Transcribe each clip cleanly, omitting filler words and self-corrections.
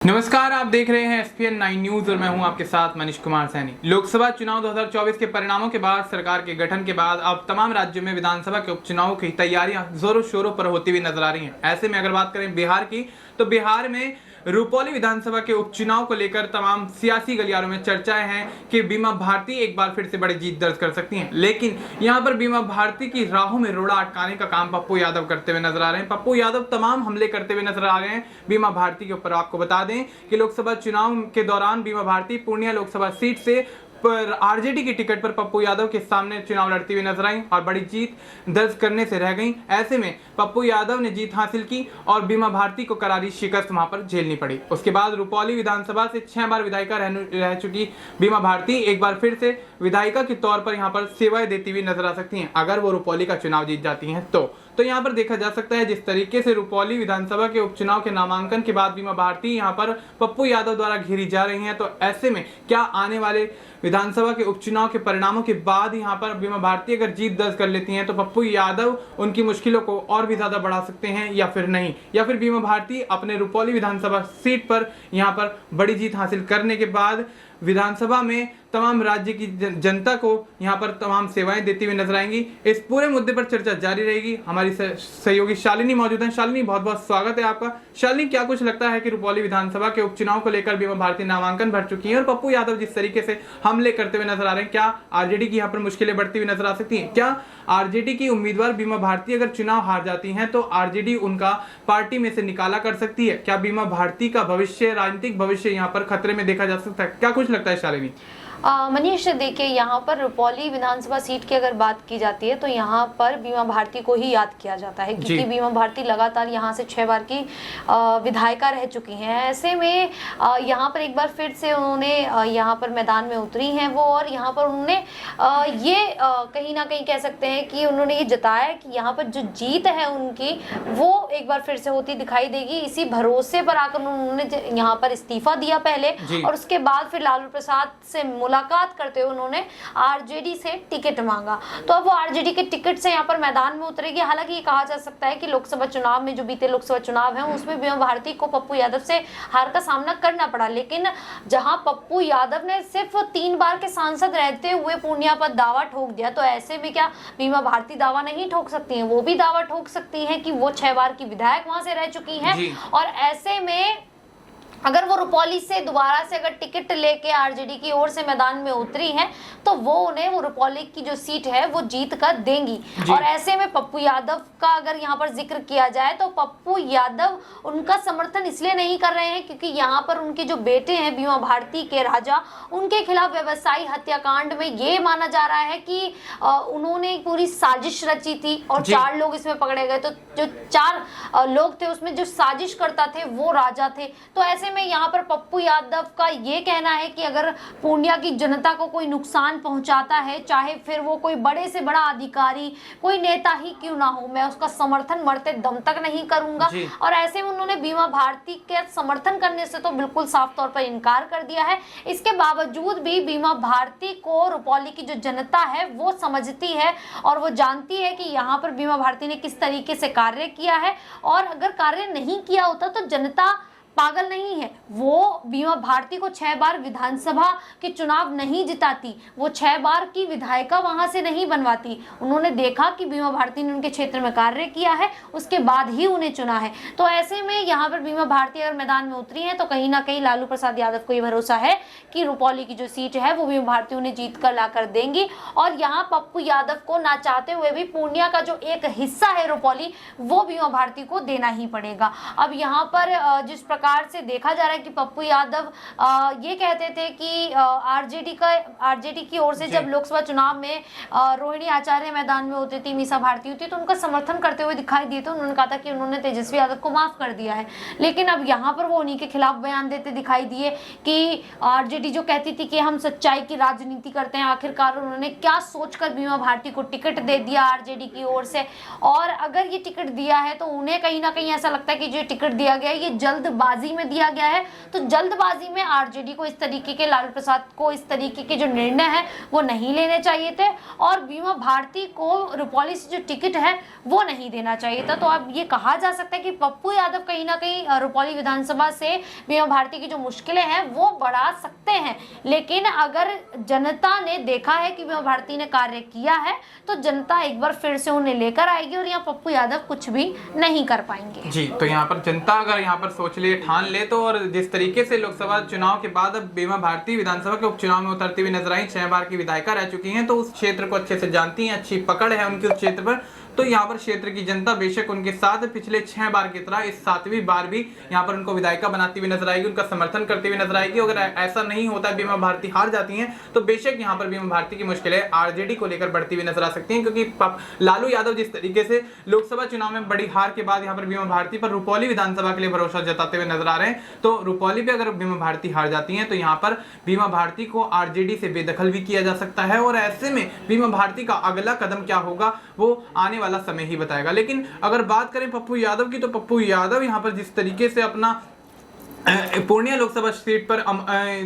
नमस्कार, आप देख रहे हैं SPN 9 न्यूज और मैं हूं आपके साथ मनीष कुमार सैनी। लोकसभा चुनाव 2024 के परिणामों के बाद सरकार के गठन के बाद अब तमाम राज्यों में विधानसभा के उपचुनाव की तैयारियां जोरों शोरों पर होती हुई नजर आ रही हैं। ऐसे में अगर बात करें बिहार की, तो बिहार में रुपौली विधानसभा के उपचुनाव को लेकर तमाम सियासी गलियारों में चर्चाएं हैं कि बीमा भारती एक बार फिर से बड़ी जीत दर्ज कर सकती हैं। लेकिन यहां पर बीमा भारती की राहों में रोड़ा अटकाने का काम पप्पू यादव करते हुए नजर आ रहे हैं। पप्पू यादव तमाम हमले करते हुए नजर आ रहे हैं बीमा भारती के ऊपर। आपको बता दें कि लोकसभा चुनाव के दौरान बीमा भारती पूर्णिया लोकसभा सीट से पर आरजेडी की टिकट पर पप्पू यादव के सामने चुनाव लड़ती हुई नजर आई और बड़ी जीत दर्ज करने से रह गई। ऐसे में पप्पू यादव ने जीत हासिल की और बीमा भारती को करारी शिकस्त वहां पर झेलनी पड़ी। उसके बाद रुपौली विधानसभा से 6 बार विधायिका रह चुकी बीमा भारती एक बार फिर से विधायिका के तौर पर यहां पर सेवाएं देती हुई नजर आ सकती हैं अगर वो रुपौली का चुनाव जीत जाती हैं तो यहाँ पर देखा जा सकता है जिस तरीके से रुपौली विधानसभा के उपचुनाव के नामांकन के बाद बीमा भारती यहाँ पर पप्पू यादव द्वारा घेरी जा रही हैं। तो ऐसे में क्या आने वाले विधानसभा के उपचुनाव के परिणामों के बाद यहाँ पर बीमा भारती अगर जीत दर्ज कर लेती हैं तो पप्पू यादव उनकी मुश्किलों को और भी ज्यादा बढ़ा सकते हैं या फिर नहीं, या फिर बीमा भारती अपने रुपौली विधानसभा सीट पर यहाँ पर बड़ी जीत हासिल करने के बाद विधानसभा में तमाम राज्य की जनता को यहाँ पर तमाम सेवाएं देती हुई नजर आएंगी। इस पूरे मुद्दे पर चर्चा जारी रहेगी। हमारी सहयोगी शालिनी मौजूद हैं। शालिनी, बहुत बहुत स्वागत है आपका। शालिनी, क्या कुछ लगता है कि रुपौली विधानसभा के उपचुनाव को लेकर बीमा भारती नामांकन भर चुकी है और पप्पू यादव जिस तरीके से हमले करते हुए नजर आ रहे हैं, क्या आरजेडी की यहाँ पर मुश्किलें बढ़ती हुई नजर आ सकती है? क्या आरजेडी की उम्मीदवार बीमा भारती अगर चुनाव हार जाती है तो आरजेडी उनका पार्टी में से निकाला कर सकती है? क्या बीमा भारती का भविष्य, राजनीतिक भविष्य यहाँ पर खतरे में देखा जा सकता है? क्या कुछ लगता है शालिनी? मनीष, देखिए, यहाँ पर रुपौली विधानसभा सीट की अगर बात की जाती है तो यहाँ पर बीमा भारती को ही याद किया जाता है क्योंकि बीमा भारती लगातार यहाँ से 6 बार की विधायिका रह चुकी हैं। ऐसे में यहाँ पर एक बार फिर से उन्होंने यहाँ पर मैदान में उतरी हैं वो, और यहाँ पर उन्होंने ये कहीं ना कहीं कह सकते हैं कि उन्होंने ये जताया कि यहाँ पर जो जीत है उनकी वो एक बार फिर से होती दिखाई देगी। इसी भरोसे पर आकर उन्होंने यहाँ पर इस्तीफा दिया पहले, और उसके बाद फिर लालू प्रसाद से मुलाकात करते हुए उन्होंने आरजेडी से टिकट मांगा। तो अब वो आरजेडी के टिकट से यहाँ पर मैदान में उतरेगी। हालांकि ये कहा जा सकता है कि लोकसभा चुनाव में जो बीते लोकसभा चुनाव है उसमें बीमा भारती को पप्पू यादव से हार का सामना करना पड़ा, लेकिन जहां पप्पू यादव ने सिर्फ 3 बार के सांसद रहते हुए पूर्णिया पर दावा ठोक दिया, तो ऐसे में क्या बीमा भारती दावा नहीं ठोक सकती हैं? वो भी दावा ठोक सकती हैं कि वो 6 बार की विधायक वहां से रह चुकी हैं, और ऐसे में अगर वो रुपौली से दोबारा से अगर टिकट लेके आरजेडी की ओर से मैदान में उतरी हैं तो वो उन्हें वो रुपौली की जो सीट है वो जीत कर देंगी। और ऐसे में पप्पू यादव का अगर यहाँ पर जिक्र किया जाए तो पप्पू यादव उनका समर्थन इसलिए नहीं कर रहे हैं क्योंकि यहाँ पर उनके जो बेटे हैं बीमा भारती के राजा, उनके खिलाफ व्यवसायी हत्याकांड में ये माना जा रहा है कि उन्होंने पूरी साजिश रची थी और 4 लोग इसमें पकड़े गए। तो जो 4 लोग थे उसमें जो साजिश करता थे वो राजा थे। तो ऐसे में यहाँ पर पप्पू यादव का ये कहना है कि अगर पूर्णिया की जनता को कोई नुकसान पहुंचाता है, चाहे फिर वो कोई बड़े से बड़ा अधिकारी, कोई नेता ही क्यों ना हो, मैं उसका समर्थन मरते दम तक नहीं करूंगा। और ऐसे में उन्होंने बीमा भारती के समर्थन करने से तो बिल्कुल साफ तौर पर इनकार कर दिया है। इसके बावजूद भी बीमा भारती को रुपौली की जो जनता है वो समझती है और वो जानती है कि यहाँ पर बीमा भारती ने किस तरीके से कार्य किया है, और अगर कार्य नहीं किया होता तो जनता पागल नहीं है। वो बीमा भारती को 6 बार विधानसभा के चुनाव नहीं जिताती, वो 6 बार की विधायिका वहां से नहीं बनवाती। उन्होंने देखा कि बीमा भारती ने उनके क्षेत्र में कार्य किया है, उसके बाद ही उन्हें चुना है। तो ऐसे में यहाँ पर बीमा भारती अगर मैदान में उतरी है तो कहीं ना कहीं लालू प्रसाद यादव को ये भरोसा है कि रुपौली की जो सीट है वो बीमा भारती उन्हें जीत कर लाकर देंगी। और यहाँ पप्पू यादव को ना चाहते हुए भी पूर्णिया का जो एक हिस्सा है रुपौली, वो बीमा भारती को देना ही पड़ेगा। अब यहाँ पर जिस प्रकार से देखा जा रहा है कि पप्पू यादव ये कहते थे कि आरजेडी की ओर से जब लोकसभा चुनाव में रोहिणी आचार्य मैदान में होती थी, मीसा भारती होती, तो उनका समर्थन करते हुए दिखाई दिए थे। उन्होंने कहा था कि उन्होंने तेजस्वी यादव को माफ कर दिया है, लेकिन अब यहाँ पर वो उन्हीं के खिलाफ बयान देते दिखाई दिए कि आरजेडी जो कहती थी कि हम सच्चाई की राजनीति करते हैं, आखिरकार उन्होंने क्या सोचकर बीमा भारती को टिकट दे दिया आरजेडी की ओर से। और अगर ये टिकट दिया है तो उन्हें कहीं ना कहीं ऐसा लगता है कि जो टिकट दिया गया है ये जल्दबाजी में दिया गया है, तो जल्दबाजी में आरजेडी को इस तरीके के, लालू प्रसाद को इस तरीके के जो निर्णय है वो नहीं लेने चाहिए थे और बीमा भारती को रुपौली से जो टिकट है वो नहीं देना चाहिए था। तो अब ये कहा जा सकता है कि पप्पू यादव कहीं ना कहीं रुपौली विधानसभा से बीमा भारती की जो मुश्किलें हैं वो बढ़ा सकते हैं, लेकिन अगर जनता ने देखा है कि बीमा भारती ने कार्य किया है तो जनता एक बार फिर से उन्हें लेकर आएगी और यहाँ पप्पू यादव कुछ भी नहीं कर पाएंगे। जी, तो यहाँ पर जनता अगर यहाँ पर सोच ले, ठान ले तो, और जिस तरीके से लोकसभा चुनाव के बाद अब बीमा भारती विधानसभा के उपचुनाव में उतरती हुई नजर आई, 6 बार की विधायिका रह चुकी हैं, तो उस क्षेत्र को अच्छे से जानती हैं, अच्छी पकड़ है उनकी उस क्षेत्र पर। तो यहाँ पर क्षेत्र की जनता बेशक उनके साथ पिछले 6 बार की तरह इस 7वीं बार भी यहाँ पर उनको विधायिका बनाती हुई नजर आएगी, उनका समर्थन करती हुई नजर आएगी। अगर ऐसा नहीं होता, बीमा भारती हार जाती हैं, तो बेशक यहाँ पर बीमा भारती की मुश्किलें आरजेडी को लेकर बढ़ती हुई नजर आ सकती हैं, क्योंकि लालू यादव जिस तरीके से लोकसभा चुनाव में बड़ी हार के बाद यहाँ पर बीमा भारती पर रुपौली विधानसभा के लिए भरोसा जताते हुए नजर आ रहे हैं, तो रुपौली पे अगर बीमा भारती हार जाती है तो यहाँ पर बीमा भारती को आरजेडी से बेदखल भी किया जा सकता है, और ऐसे में बीमा भारती का अगला कदम क्या होगा वो आने वाला समय ही बताएगा। लेकिन अगर बात करें पप्पू यादव की, तो पप्पू यादव यहाँ पर जिस तरीके से अपना पूर्णिया लोकसभा सीट पर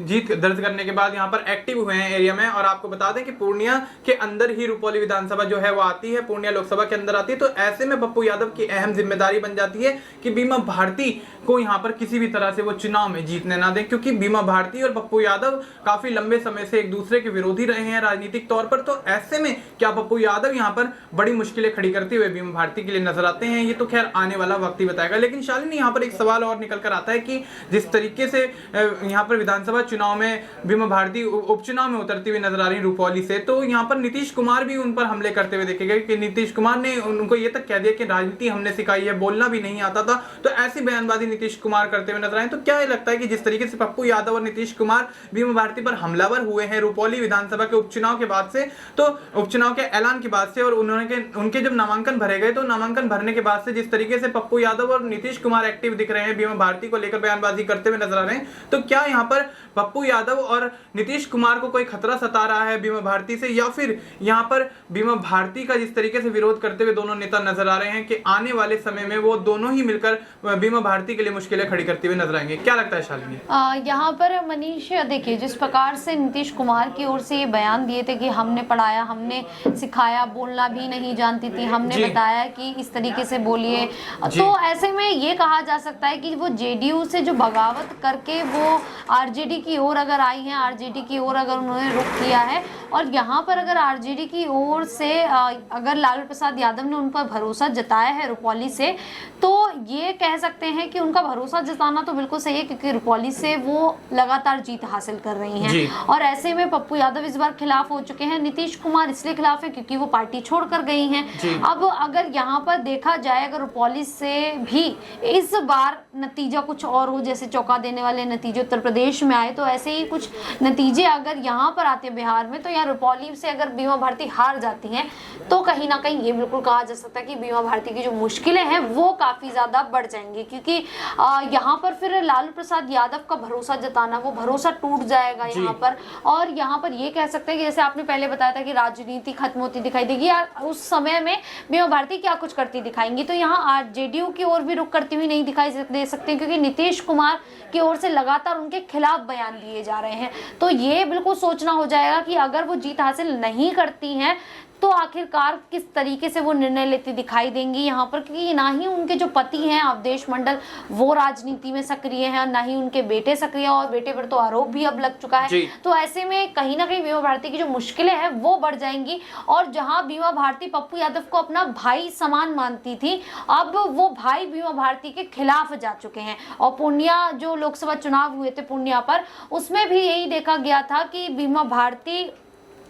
जीत दर्ज करने के बाद यहाँ पर एक्टिव हुए हैं एरिया में, और आपको बता दें कि पूर्णिया के अंदर ही रुपौली विधानसभा जो है वो आती है, पूर्णिया लोकसभा के अंदर आती है। तो ऐसे में पप्पू यादव की अहम जिम्मेदारी बन जाती है कि बीमा भारती को यहाँ पर किसी भी तरह से वो चुनाव में जीतने ना दें, क्योंकि बीमा भारती और पप्पू यादव काफी लंबे समय से एक दूसरे के विरोधी रहे हैं राजनीतिक तौर पर। तो ऐसे में क्या पप्पू यादव यहाँ पर बड़ी मुश्किलें खड़ी करते हुए बीमा भारती के लिए नजर आते हैं, ये तो खैर आने वाला वक्त ही बताएगा। लेकिन शालिनी, यहाँ पर एक सवाल और निकल कर आता है कि जिस तरीके से यहाँ पर विधानसभा चुनाव में बीमा भारती उपचुनाव में उतरती हुई नजर आ रही रुपौली से, तो यहाँ पर नीतीश कुमार भी उन पर हमले करते हुए देखे गए कि नीतीश कुमार ने उनको ये तक कह दिया कि राजनीति हमने सिखाई है, बोलना भी नहीं आता था। तो ऐसी बयानबाजी नीतीश कुमार करते हुए नजर आए। तो क्या लगता है कि जिस तरीके से पप्पू यादव और नीतीश कुमार बीमा भारती पर हमलावर हुए हैं रुपौली विधानसभा के उपचुनाव के बाद से, तो उपचुनाव के ऐलान के बाद से, और उनके जब नामांकन भरे गए तो नामांकन भरने के बाद से जिस तरीके से पप्पू यादव और नीतीश कुमार एक्टिव दिख रहे हैं, बीमा भारती को लेकर बयानबाजी करते हुए नजर आ रहे हैं, तो क्या यहाँ पर पप्पू यादव और नीतीश कुमार को कोई खतरा सता रहा है बीमा भारती से, या फिर यहाँ पर बीमा भारती का जिस तरीके से विरोध करते हुए दोनों नेता नजर आ रहे हैं कि आने वाले समय में वो दोनों ही मिलकर बीमा भारती के लिए मुश्किलें खड़ी करते हुए नजर आएंगे? क्या लगता है शालिनी? यहाँ पर मनीष देखिए, जिस प्रकार से नीतीश कुमार की ओर से ये बयान दिए थे कि हमने पढ़ाया, हमने सिखाया, बोलना भी नहीं जानती थी, हमने बताया कि इस तरीके से बोलिए, तो ऐसे में ये कहा जा सकता है कि वो जेडीयू से जो बगावत करके वो आरजेडी की ओर अगर आई हैं, आरजेडी की ओर अगर उन्होंने रुख किया है, और यहाँ पर अगर आरजेडी की ओर से अगर लालू प्रसाद यादव ने उन पर भरोसा जताया है रुपौली से, तो ये कह सकते हैं कि उनका भरोसा जताना तो बिल्कुल सही है, क्योंकि रुपौली से वो लगातार जीत हासिल कर रही हैं, और ऐसे में पप्पू यादव इस बार खिलाफ हो चुके हैं। नीतीश कुमार इसलिए खिलाफ है क्योंकि वो पार्टी छोड़कर गई हैं। अब अगर यहाँ पर देखा जाए, अगर रुपौली से भी इस बार नतीजा कुछ और हो, जैसे चौंका देने वाले नतीजे उत्तर प्रदेश में आए, तो ऐसे ही कुछ नतीजे अगर यहाँ पर आते हैं बिहार में, तो यहाँ रुपौली से अगर बीमा भारती हार जाती हैं तो कहीं ना कहीं ये बिल्कुल कहा जा सकता है कि बीमा भारती की जो मुश्किलें हैं वो काफी ज्यादा बढ़ जाएंगी, क्योंकि यहाँ पर फिर लालू प्रसाद यादव का भरोसा जताना, वो भरोसा टूट जाएगा यहाँ पर। और यहाँ पर ये कह सकते हैं कि जैसे आपने पहले बताया था कि राजनीति खत्म होती दिखाई देगी, यार उस समय में बीमा भारती क्या कुछ करती दिखाएंगी, तो यहाँ जेडीयू की ओर भी रुख करती हुई नहीं दिखाई दे सकते, क्योंकि नीतीश कुमार की ओर से लगातार उनके खिलाफ बयान दिए जा रहे हैं। तो ये बिल्कुल सोचना हो जाएगा कि अगर वो जीत हासिल नहीं करती हैं तो आखिरकार किस तरीके से वो निर्णय लेती दिखाई देंगी यहाँ पर, क्योंकि ना ही उनके जो पति हैं अवधेश मंडल वो राजनीति में सक्रिय हैं, ना ही उनके बेटे सक्रिय हैं, और बेटे पर तो आरोप भी अब लग चुका है। तो ऐसे में कहीं ना कहीं बीमा भारती की जो मुश्किलें हैं वो बढ़ जाएंगी, और जहां बीमा भारती पप्पू यादव को अपना भाई समान मानती थी, अब वो भाई बीमा भारती के खिलाफ जा चुके हैं। और पूर्णिया जो लोकसभा चुनाव हुए थे पूर्णिया पर, उसमें भी यही देखा गया था कि बीमा भारती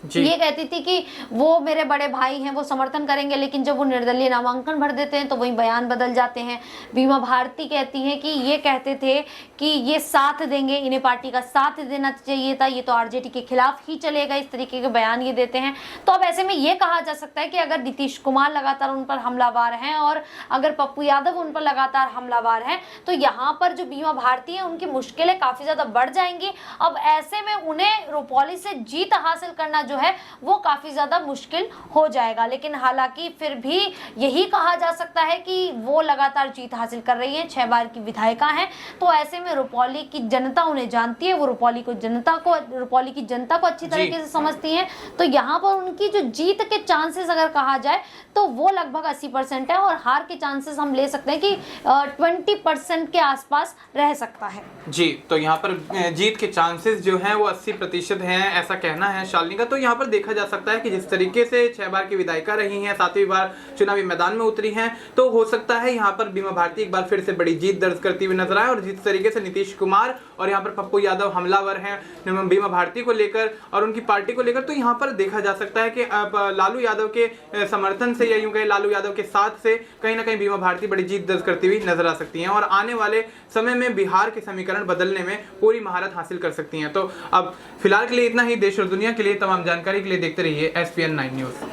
ये कहती थी कि वो मेरे बड़े भाई हैं, वो समर्थन करेंगे, लेकिन जब वो निर्दलीय नामांकन भर देते हैं तो वही बयान बदल जाते हैं। बीमा भारती कहती है कि ये कहते थे कि ये साथ देंगे, इन्हें पार्टी का साथ देना चाहिए था, ये तो आरजेडी के खिलाफ ही चलेगा, इस तरीके के बयान ये देते हैं। तो अब ऐसे में ये कहा जा सकता है कि अगर नीतीश कुमार लगातार उन पर हमलावार हैं और अगर पप्पू यादव उन पर लगातार हमलावार हैं, तो यहाँ पर जो बीमा भारती है उनकी मुश्किलें काफी ज्यादा बढ़ जाएंगी। अब ऐसे में उन्हें रुपौली से जीत हासिल करना जो है वो काफी ज्यादा मुश्किल हो जाएगा। लेकिन हालांकि फिर भी यही कहा जा सकता है कि वो लगातार जीत हासिल कर रही है, 6 बार की विधायिका हैं, तो ऐसे में रुपौली की जनता उन्हें जानती है, वो रुपौली की जनता को अच्छी तरीके से समझती है। तो यहाँ पर उनकी जो जीत के चांसेस अगर कहा जाए तो वो लगभग 80% है, और हार के चांसेस हम ले सकते हैं कि 20% के आसपास रह सकता है। जी, तो यहाँ पर जीत के चांसेस जो हैं वो 80% हैं, ऐसा कहना है शालिनी का। तो यहाँ पर देखा जा सकता है कि जिस तरीके से 6 बार की विधायिका रही हैं, 7वीं बार चुनावी मैदान में उतरी हैं, तो हो सकता है यहाँ पर बीमा भारती एक बार फिर से बड़ी जीत दर्ज करती हुई नजर आए। और जिस तरीके से नीतीश कुमार और यहाँ पर पप्पू यादव हमलावर हैं बीमा भारती को लेकर और उनकी पार्टी को लेकर, तो यहाँ पर देखा जा सकता है कि अब लालू यादव के समर्थन से या यूं कहे लालू यादव के साथ से कहीं ना कहीं बीमा भारती बड़ी जीत दर्ज करती हुई नजर आ सकती हैं और आने वाले समय में बिहार के समीकरण बदलने में पूरी महारत हासिल कर सकती हैं। तो अब फिलहाल के लिए इतना ही। देश और दुनिया के लिए तमाम जानकारी के लिए देखते रहिए SPN 9 न्यूज।